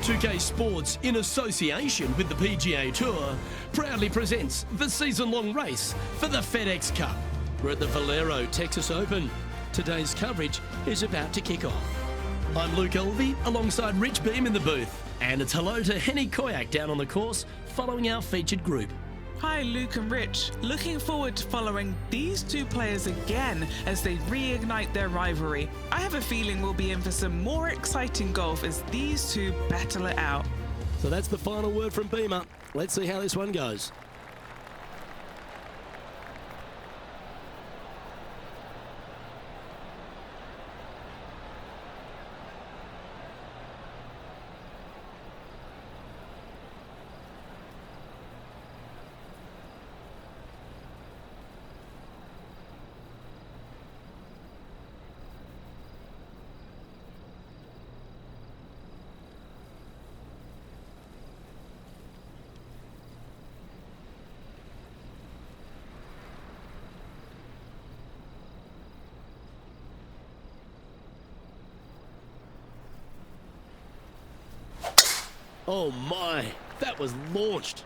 2K Sports, in association with the PGA Tour, proudly presents the season-long race for the FedEx Cup. We're at the Valero Texas Open. Today's coverage is about to kick off. I'm Luke Elvey, alongside Rich Beam in the booth. And it's hello to Henny Koyak down on the course, following our featured group. Hi Luke and Rich, looking forward to following these two players again as they reignite their rivalry. I have a feeling we'll be in for some more exciting golf as these two battle it out. So that's the final word from Beamer. Let's see how this one goes. Oh my, that was launched.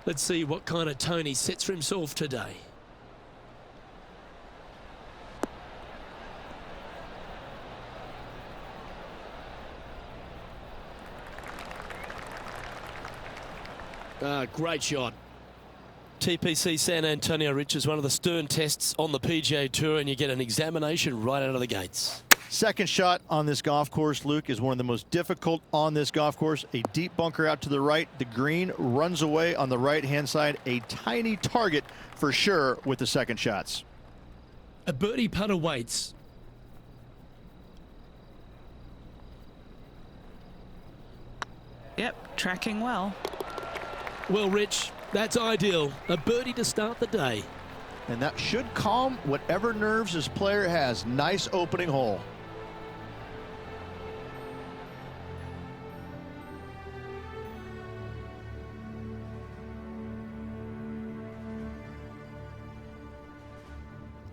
Let's see what kind of tone he sets for himself today. Great shot. TPC San Antonio, Rich, is one of the stern tests on the PGA Tour, and you get an examination right out of the gates. Second shot on this golf course, Luke, is one of the most difficult on this golf course. A deep bunker out to the right. The green runs away on the right-hand side. A tiny target for sure with the second shots. A birdie putt awaits. Yep, tracking well. Well, Rich, that's ideal. A birdie to start the day. And that should calm whatever nerves this player has. Nice opening hole.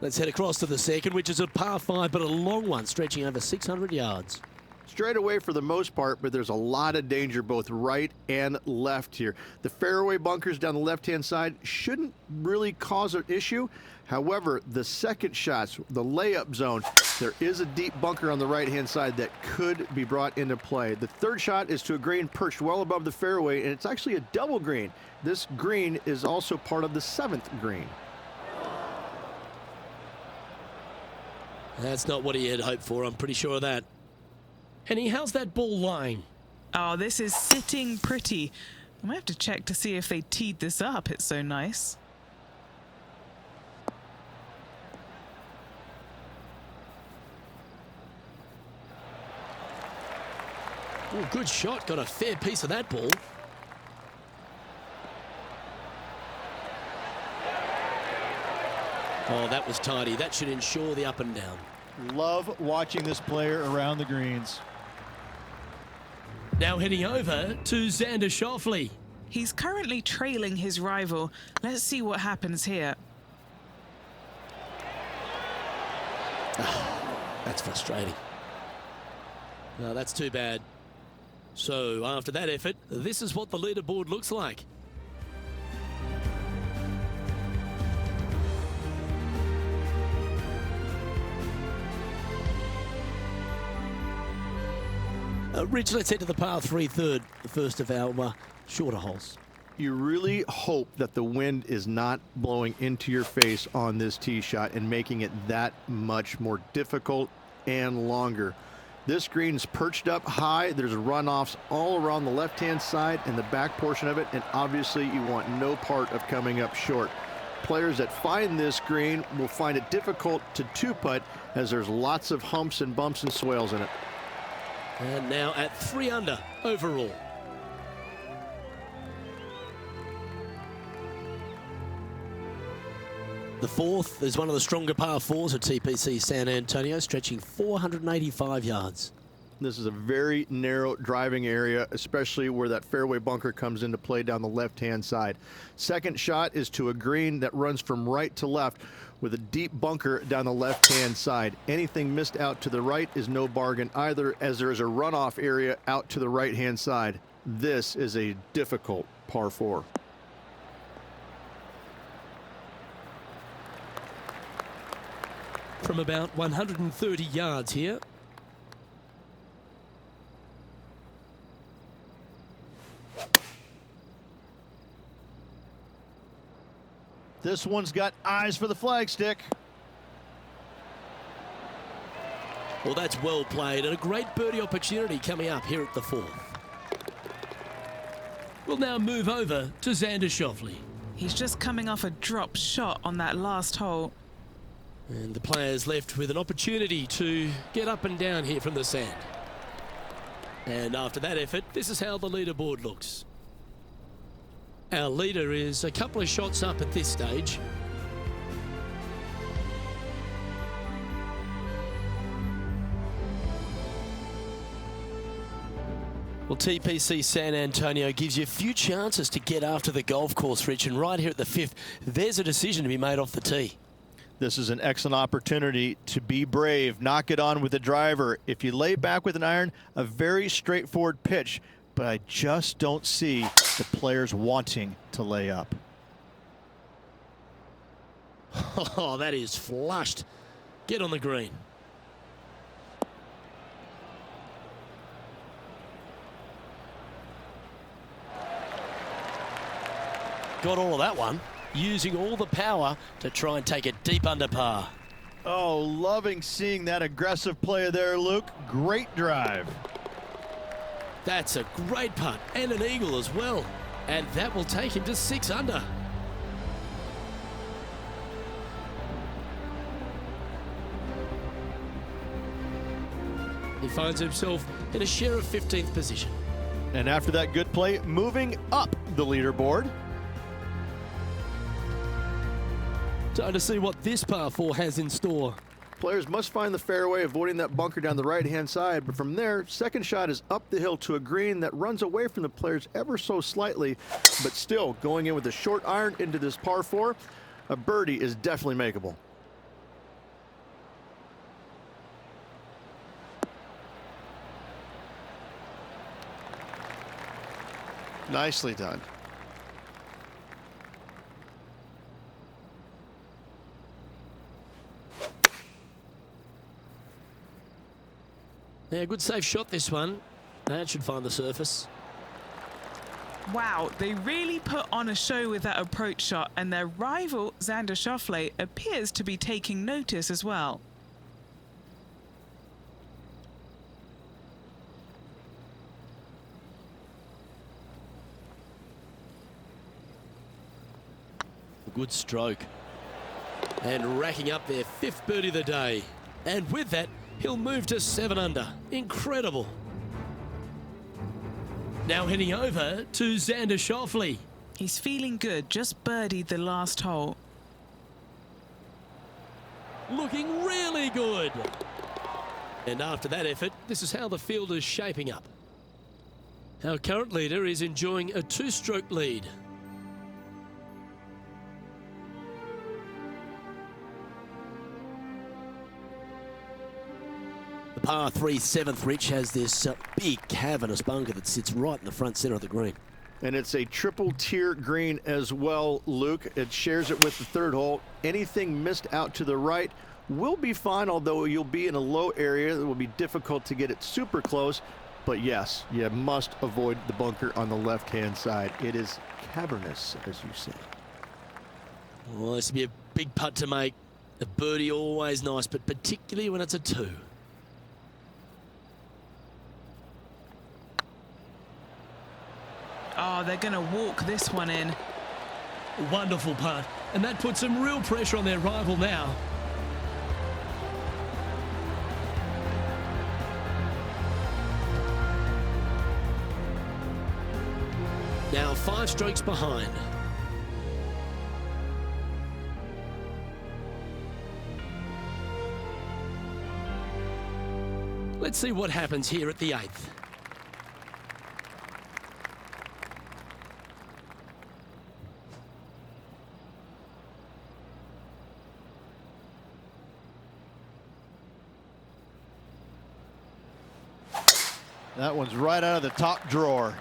Let's head across to the second, which is a par 5, but a long one, stretching over 600 yards. Straight away for the most part, but there's a lot of danger both right and left here. The fairway bunkers down the left-hand side shouldn't really cause an issue. However, the second shots, the layup zone, there is a deep bunker on the right-hand side that could be brought into play. The third shot is to a green perched well above the fairway, and it's actually a double green. This green is also part of the 7th green. That's not what he had hoped for, I'm pretty sure of that. Henny, how's that ball lying? Oh, this is sitting pretty. I might have to check to see if they teed this up. It's so nice. Oh, good shot. Got a fair piece of that ball. Oh, that was tidy. That should ensure the up and down. Love watching this player around the greens. Now heading over to Xander Schauffele. He's currently trailing his rival. Let's see what happens here. Oh, that's frustrating. No, that's too bad. So after that effort, this is what the leaderboard looks like. Rich, let's head to the par 3 third, the first of our shorter holes. You really hope that the wind is not blowing into your face on this tee shot and making it that much more difficult and longer. This green's perched up high. There's runoffs all around the left-hand side and the back portion of it, and obviously you want no part of coming up short. Players that find this green will find it difficult to two-putt as there's lots of humps and bumps and swales in it. And now at 3 under overall. The fourth is one of the stronger par 4s at TPC San Antonio, stretching 485 yards. This is a very narrow driving area, especially where that fairway bunker comes into play down the left-hand side. Second shot is to a green that runs from right to left. with a deep bunker down the left-hand side. Anything missed out to the right is no bargain either, as there is a runoff area out to the right-hand side. This is a difficult par 4. From about 130 yards here. This one's got eyes for the flagstick. Well, that's well played, and a great birdie opportunity coming up here at the 4th. We'll now move over to Xander Schauffele. He's just coming off a drop shot on that last hole. And the players left with an opportunity to get up and down here from the sand. And after that effort, this is how the leaderboard looks. Our leader is a couple of shots up at this stage. Well, TPC San Antonio gives you a few chances to get after the golf course, Rich, and right here at the 5th, there's a decision to be made off the tee. This is an excellent opportunity to be brave, knock it on with the driver. If you lay back with an iron, a very straightforward pitch, but I just don't see the players wanting to lay up. Oh, that is flushed. Get on the green. Got all of that one, using all the power to try and take it deep under par. Oh, loving seeing that aggressive play there, Luke. Great drive. That's a great putt and an eagle as well. And that will take him to 6 under. He finds himself in a share of 15th position. And after that good play, moving up the leaderboard. Time to see what this par 4 has in store. Players must find the fairway, avoiding that bunker down the right-hand side. But from there, second shot is up the hill to a green that runs away from the players ever so slightly. But still, going in with a short iron into this par 4, a birdie is definitely makeable. Nicely done. Yeah, good safe shot this one. That should find the surface. Wow, they really put on a show with that approach shot, and their rival, Xander Schauffele, appears to be taking notice as well. Good stroke. And racking up their 5th birdie of the day. And with that, he'll move to 7 under. Incredible. Now heading over to Xander Schauffele. He's feeling good, just birdied the last hole. Looking really good. And after that effort, this is how the field is shaping up. Our current leader is enjoying a 2-stroke lead. The par 3 7th, Rich, has this big cavernous bunker that sits right in the front center of the green. And it's a triple tier green as well, Luke. It shares it with the 3rd hole. Anything missed out to the right will be fine, although you'll be in a low area. It will be difficult to get it super close. But yes, you must avoid the bunker on the left-hand side. It is cavernous, as you say. Well, this would be a big putt to make. A birdie always nice, but particularly when it's a 2. Oh, they're going to walk this one in. Wonderful putt. And that puts some real pressure on their rival now. Now 5 strokes behind. Let's see what happens here at the 8th. That one's right out of the top drawer.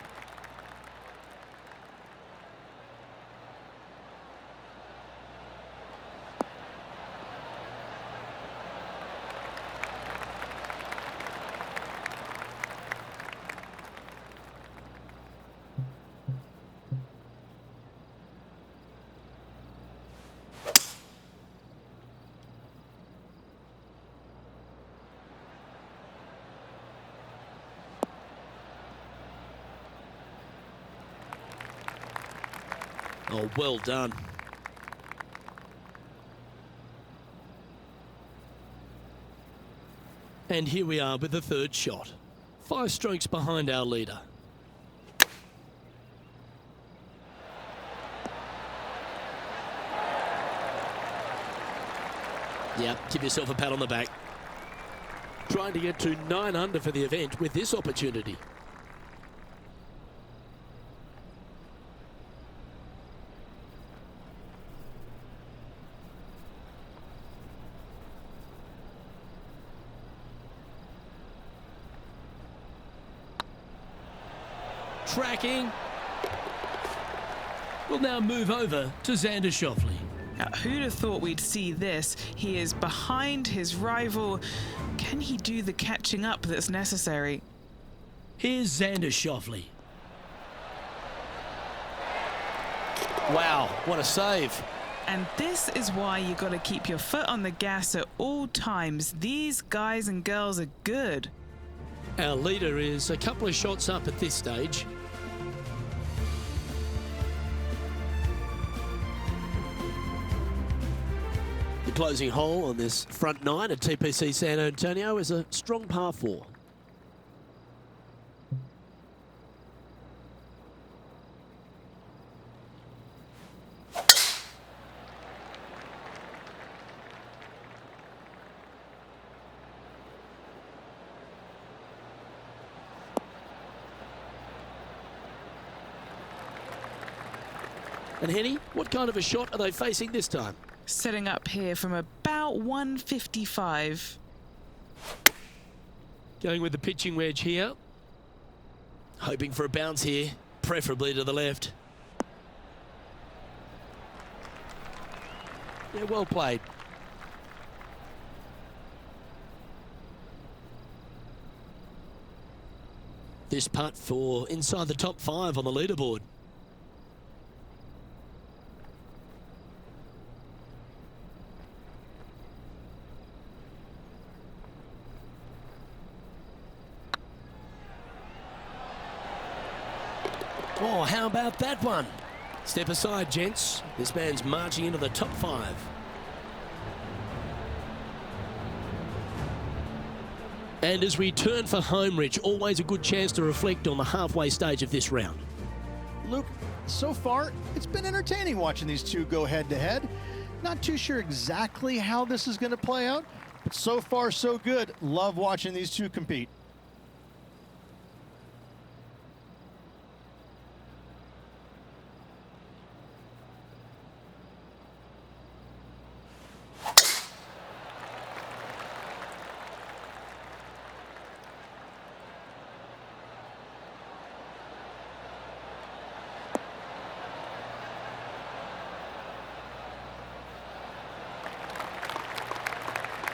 Oh, well done. And here we are with the third shot. 5 strokes behind our leader. Yeah, give yourself a pat on the back. Trying to get to 9 under for the event with this opportunity. Tracking. We'll now move over to Xander Schauffele. Now, who'd have thought we'd see this? He is behind his rival. Can he do the catching up that's necessary? Here's Xander Schauffele. Wow, what a save. And this is why you got to keep your foot on the gas at all times. These guys and girls are good. Our leader is a couple of shots up at this stage. The closing hole on this front 9 at TPC San Antonio is a strong par 4. And Henny, what kind of a shot are they facing this time? Setting up here from about 155. Going with the pitching wedge here. Hoping for a bounce here, preferably to the left. Yeah, well played. This putt for inside the top 5 on the leaderboard. Oh, how about that one? Step aside, gents. This man's marching into the top 5. And as we turn for home, Rich, always a good chance to reflect on the halfway stage of this round. Luke, so far, it's been entertaining watching these two go head-to-head. Not too sure exactly how this is going to play out, but so far, so good. Love watching these two compete.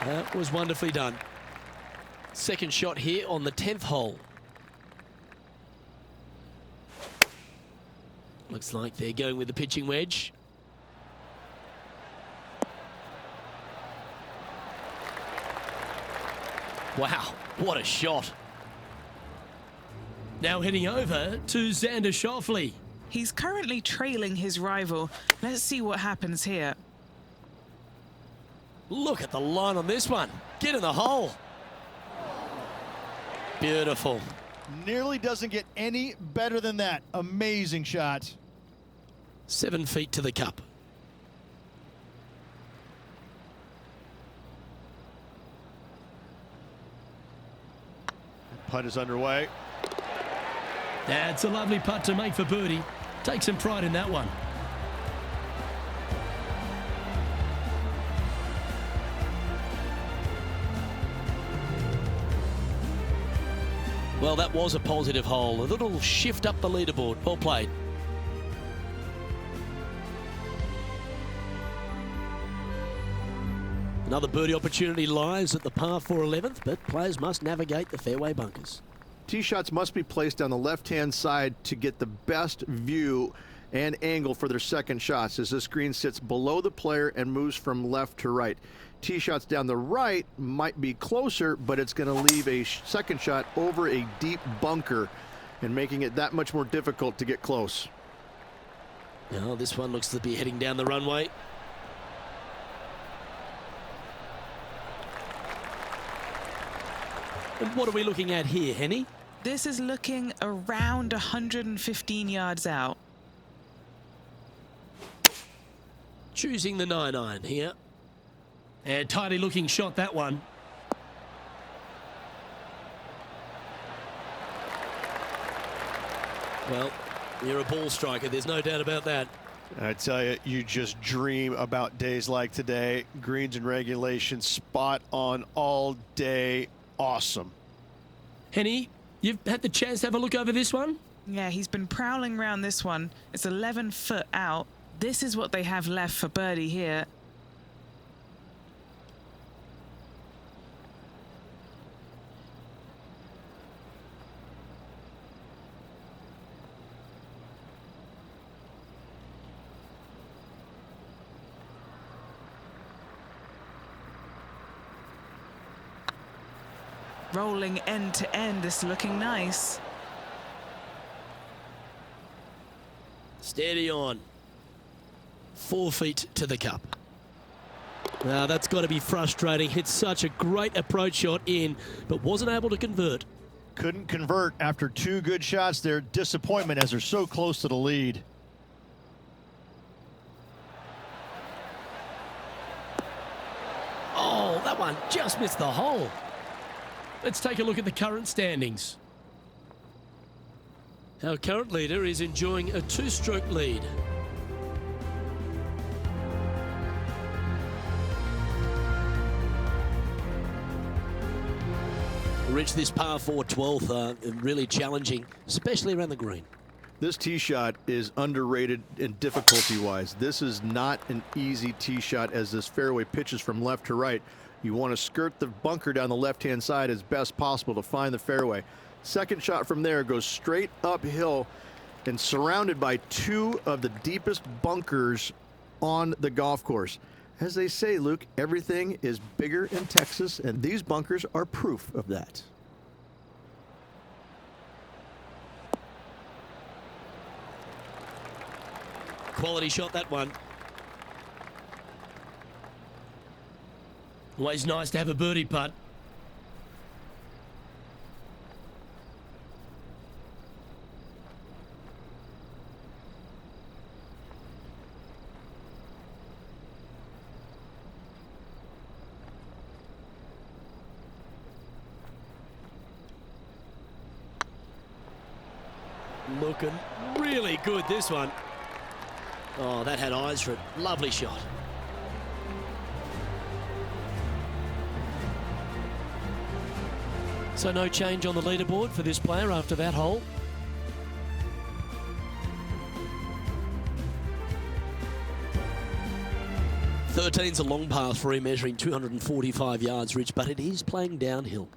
That was wonderfully done. Second shot here on the 10th hole. Looks like they're going with the pitching wedge. Wow, what a shot. Now heading over to Xander Schauffele. He's currently trailing his rival. Let's see what happens here. Look at the line on this one. Get in the hole. Beautiful. Nearly doesn't get any better than that. Amazing shot. 7 feet to the cup. Putt is underway. That's a lovely putt to make for birdie. Take some pride in that one. Well, that was a positive hole. A little shift up the leaderboard. Well played. Another birdie opportunity lies at the par 4 11th, but players must navigate the fairway bunkers. Tee shots must be placed on the left-hand side to get the best view and angle for their second shots, as this green sits below the player and moves from left to right. Tee shots down the right might be closer, but it's going to leave a second shot over a deep bunker and making it that much more difficult to get close. Now, this one looks to be heading down the runway. And what are we looking at here, Henny? This is looking around 115 yards out. Choosing the 9-iron here. And tidy looking shot, that one. Well, you're a ball striker, there's no doubt about that. I tell you, you just dream about days like today. Greens and regulation, spot on all day. Awesome. Henny, you've had the chance to have a look over this one? Yeah, he's been prowling around this one. It's 11 foot out. This is what they have left for birdie here. Rolling end to end, this looking nice. Steady on. 4 feet to the cup. Now that's got to be frustrating. Hit such a great approach shot in, but wasn't able to convert. Couldn't convert after 2 good shots there. Disappointment as they're so close to the lead. Oh, that one just missed the hole. Let's take a look at the current standings. Our current leader is enjoying a 2-stroke lead. Reached this par 4 12th, really challenging, especially around the green. This tee shot is underrated in difficulty-wise. This is not an easy tee shot as this fairway pitches from left to right. You want to skirt the bunker down the left-hand side as best possible to find the fairway. Second shot from there goes straight uphill and surrounded by 2 of the deepest bunkers on the golf course. As they say, Luke, everything is bigger in Texas, and these bunkers are proof of that. Quality shot, that one. Always nice to have a birdie putt. Looking really good, this one. Oh, that had eyes for it. Lovely shot. So no change on the leaderboard for this player after that hole. Thirteen's a long path for him, measuring 245 yards, Rich, but it is playing downhill.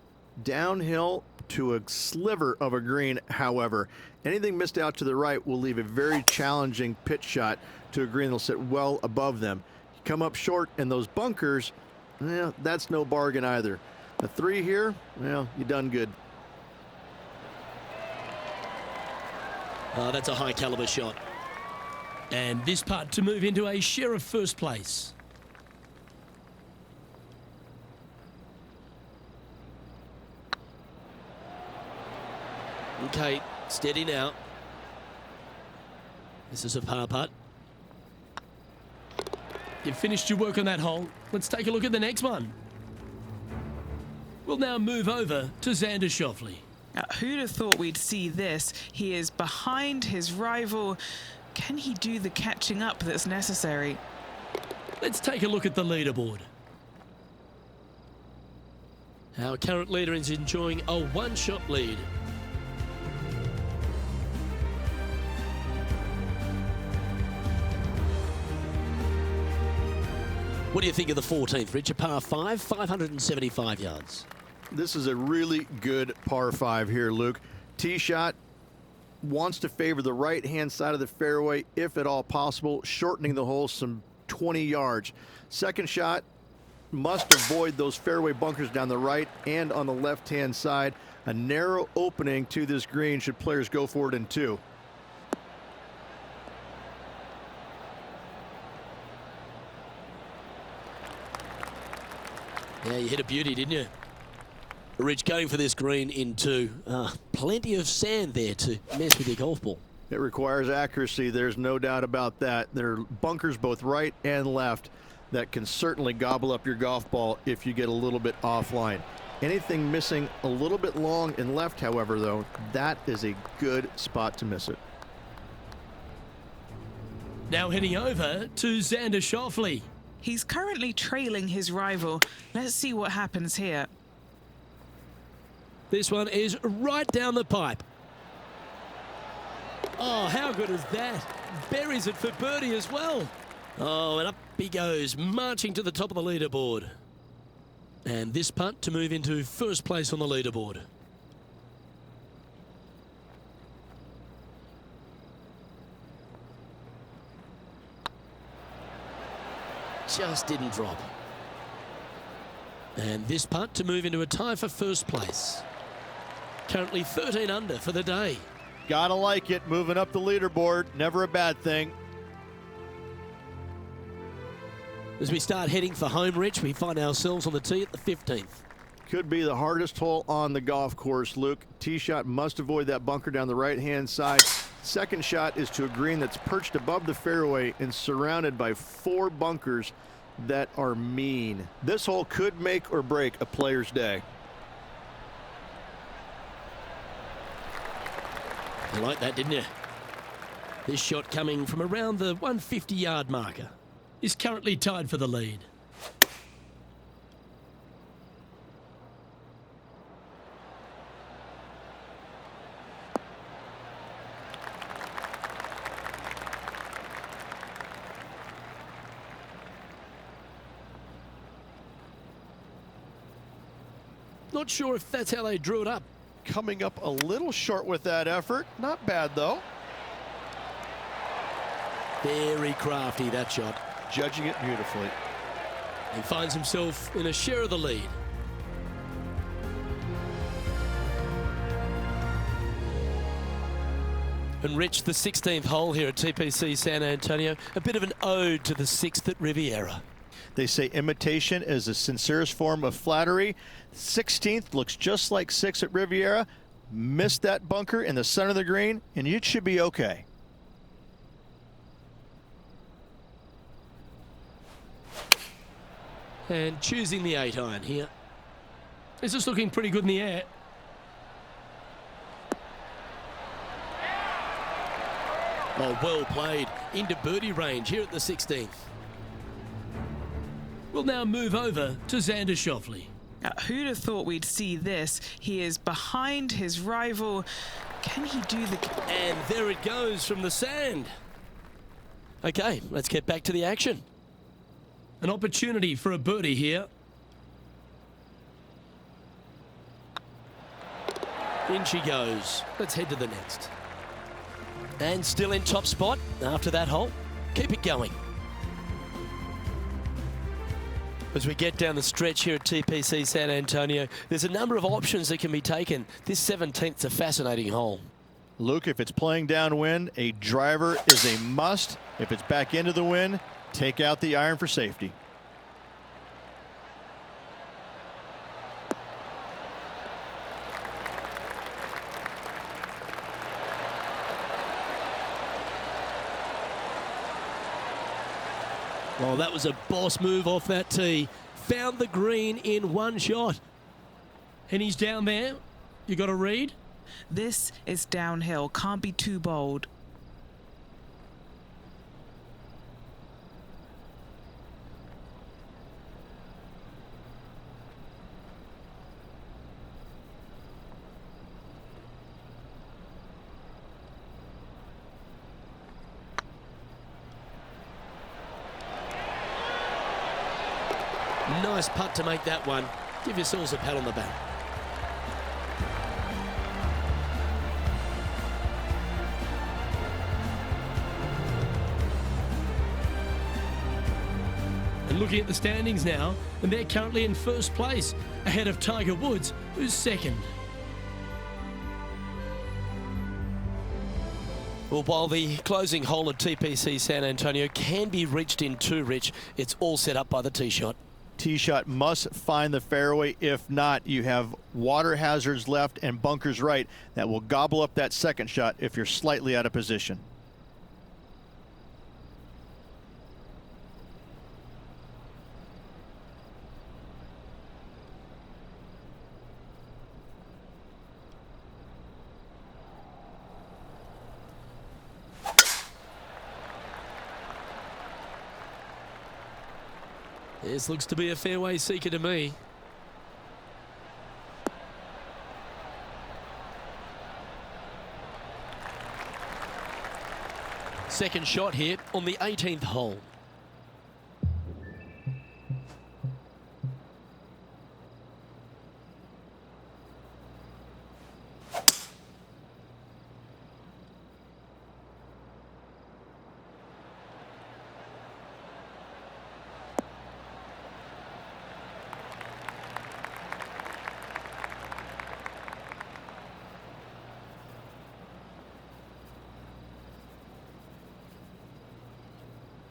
Downhill to a sliver of a green, however. Anything missed out to the right will leave a very challenging pitch shot to a green that'll sit well above them. You come up short in those bunkers, that's no bargain either. A 3 here, well, you done good. That's a high caliber shot. And this putt to move into a share of first place. Okay, steady now. This is a par putt. You've finished your work on that hole. Let's take a look at the next one. We'll now move over to Xander Schauffele. Who'd have thought we'd see this? He is behind his rival. Can he do the catching up that's necessary? Let's take a look at the leaderboard. Our current leader is enjoying a 1-shot lead. What do you think of the 14th, Rich? A par 5, 575 yards. This is a really good par 5 here, Luke. Tee shot wants to favor the right-hand side of the fairway, if at all possible, shortening the hole some 20 yards. Second shot must avoid those fairway bunkers down the right and on the left-hand side. A narrow opening to this green should players go for it in 2. Yeah, you hit a beauty, didn't you? Rich going for this green in 2. Plenty of sand there to mess with your golf ball. It requires accuracy. There's no doubt about that. There are bunkers both right and left that can certainly gobble up your golf ball if you get a little bit offline. Anything missing a little bit long and left, however, though, that is a good spot to miss it. Now heading over to Xander Schauffele. He's currently trailing his rival. Let's see what happens here. This one is right down the pipe. Oh, how good is that? Buries it for birdie as well. Oh, and up he goes, marching to the top of the leaderboard. And this putt to move into first place on the leaderboard. Just didn't drop. And this putt to move into a tie for first place. Currently 13 under for the day. Gotta like it. Moving up the leaderboard. Never a bad thing. As we start heading for home, Rich, we find ourselves on the tee at the 15th. Could be the hardest hole on the golf course, Luke. Tee shot must avoid that bunker down the right-hand side. Second shot is to a green that's perched above the fairway and surrounded by 4 bunkers that are mean. This hole could make or break a player's day. You like that, didn't you? This shot coming from around the 150-yard marker is currently tied for the lead. Not sure if that's how they drew it up. Coming up a little short with that effort. Not bad, though. Very crafty, that shot. Judging it beautifully. He finds himself in a share of the lead. And Rich, the 16th hole here at TPC San Antonio, a bit of an ode to the 6th at Riviera. They say imitation is the sincerest form of flattery. 16th looks just like 6 at Riviera. Missed that bunker in the center of the green, and you should be okay. And choosing the 8-iron here. This is looking pretty good in the air. Oh, well played. Into birdie range here at the 16th. We'll now move over to Xander Schauffele. Who'd have thought we'd see this? He is behind his rival. Can he do the... And there it goes from the sand. Okay, let's get back to the action. An opportunity for a birdie here. In she goes. Let's head to the next. And still in top spot after that hole. Keep it going. As we get down the stretch here at TPC San Antonio, there's a number of options that can be taken. This 17th's a fascinating hole. Luke, if it's playing downwind, a driver is a must. If it's back into the wind, take out the iron for safety. Well, that was a boss move off that tee. Found the green in one shot. And he's down there. You got to read? This is downhill. Can't be too bold. Nice putt to make that one. Give yourselves a pat on the back. And looking at the standings now, and they're currently in first place, ahead of Tiger Woods, who's second. Well, while the closing hole at TPC San Antonio can be reached in two, Rich, it's all set up by the tee shot. Tee shot must find the fairway. If not, you have water hazards left and bunkers right that will gobble up that second shot if you're slightly out of position. This looks to be a fairway seeker to me. Second shot here on the 18th hole.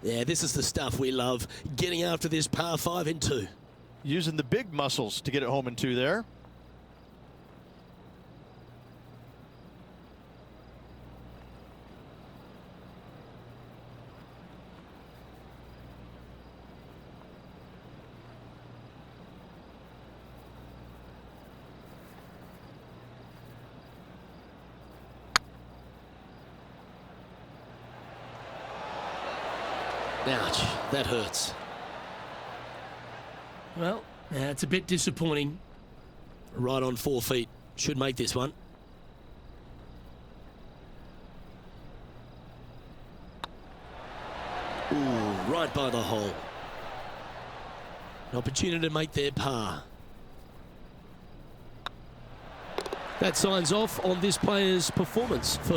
Yeah, this is the stuff we love, getting after this par 5 in 2. Using the big muscles to get it home in 2 there. Ouch, that hurts. Well, it's a bit disappointing. Right on 4 feet. Should make this one. Ooh, right by the hole. An opportunity to make their par. That signs off on this player's performance for